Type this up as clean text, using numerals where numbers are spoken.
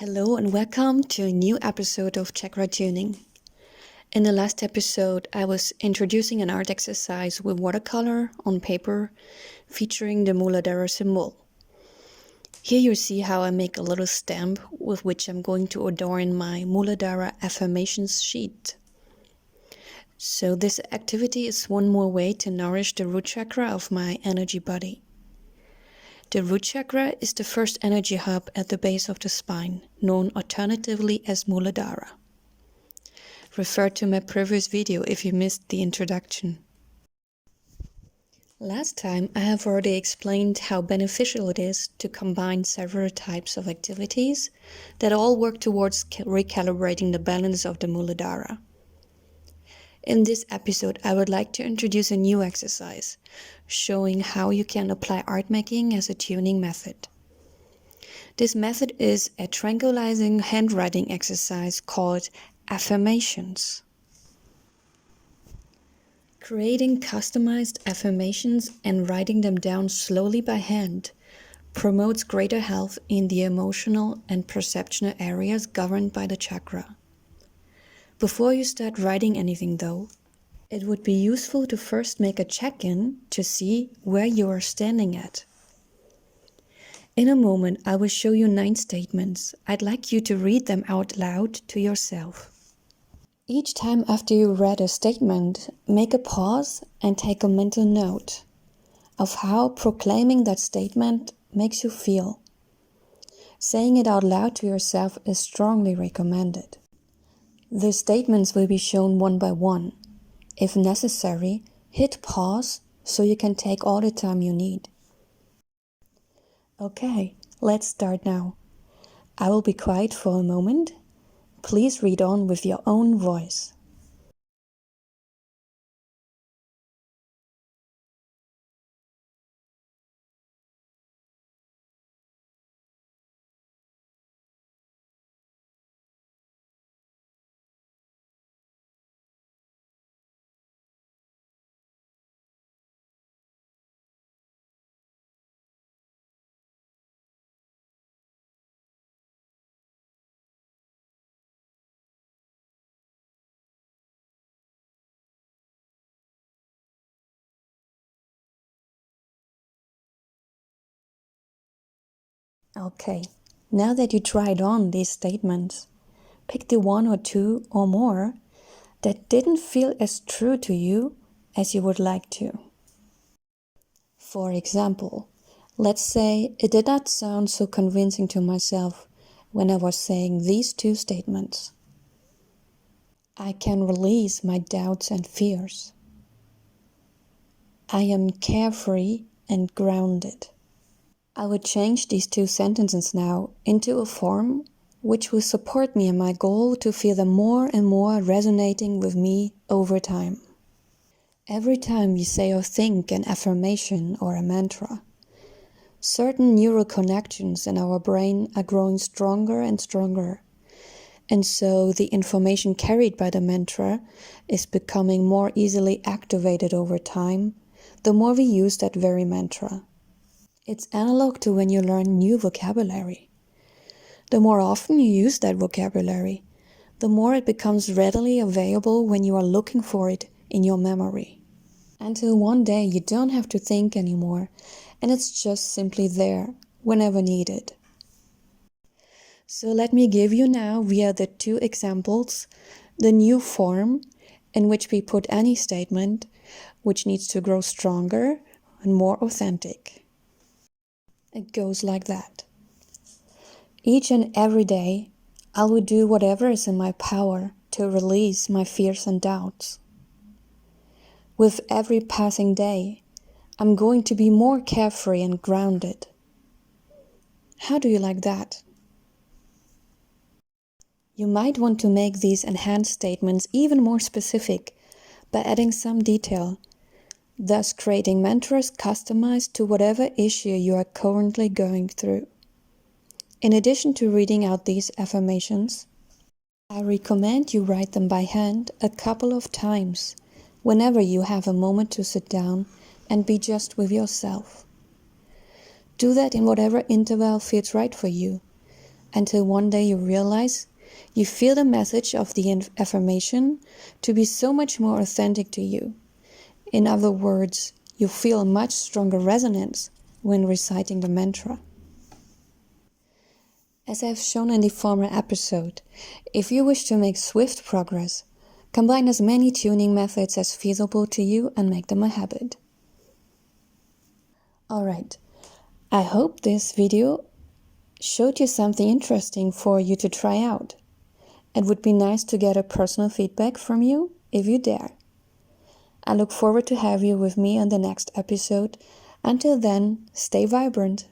Hello and welcome to a new episode of Chakra Tuning. In the last episode, I was introducing an art exercise with watercolor on paper featuring the Muladhara symbol. Here you see how I make a little stamp with which I'm going to adorn my Muladhara Affirmations sheet. So this activity is one more way to nourish the root chakra of my energy body. The root chakra is the first energy hub at the base of the spine, known alternatively as Muladhara. Refer to my previous video if you missed the introduction. Last time I have already explained how beneficial it is to combine several types of activities that all work towards recalibrating the balance of the Muladhara. In this episode, I would like to introduce a new exercise, showing how you can apply art making as a tuning method. This method is a tranquilizing handwriting exercise called Affirmations. Creating customized affirmations and writing them down slowly by hand promotes greater health in the emotional and perceptual areas governed by the chakra. Before you start writing anything though, it would be useful to first make a check-in to see where you are standing at. In a moment, I will show you 9 statements. I'd like you to read them out loud to yourself. Each time after you read a statement, make a pause and take a mental note of how proclaiming that statement makes you feel. Saying it out loud to yourself is strongly recommended. The statements will be shown one by one. If necessary, hit pause so you can take all the time you need. Okay, let's start now. I will be quiet for a moment. Please read on with your own voice. Okay, now that you tried on these statements, pick the 1 or 2 or more that didn't feel as true to you as you would like to. For example, let's say it did not sound so convincing to myself when I was saying these 2 statements. I can release my doubts and fears. I am carefree and grounded. I would change these 2 sentences now into a form which will support me in my goal to feel them more and more resonating with me over time. Every time we say or think an affirmation or a mantra, certain neural connections in our brain are growing stronger and stronger, and so the information carried by the mantra is becoming more easily activated over time, the more we use that very mantra. It's analog to when you learn new vocabulary. The more often you use that vocabulary, the more it becomes readily available when you are looking for it in your memory. Until one day you don't have to think anymore, and it's just simply there whenever needed. So let me give you now, via the 2 examples, the new form in which we put any statement which needs to grow stronger and more authentic. It goes like that. Each and every day, I will do whatever is in my power to release my fears and doubts. With every passing day, I'm going to be more carefree and grounded. How do you like that? You might want to make these enhanced statements even more specific by adding some detail, thus creating mantras customized to whatever issue you are currently going through. In addition to reading out these affirmations, I recommend you write them by hand a couple of times whenever you have a moment to sit down and be just with yourself. Do that in whatever interval feels right for you, until one day you realize you feel the message of the affirmation to be so much more authentic to you. In other words, you feel a much stronger resonance when reciting the mantra. As I have shown in the former episode, if you wish to make swift progress, combine as many tuning methods as feasible to you and make them a habit. Alright, I hope this video showed you something interesting for you to try out. It would be nice to get a personal feedback from you if you dare. I look forward to have you with me on the next episode. Until then, stay vibrant.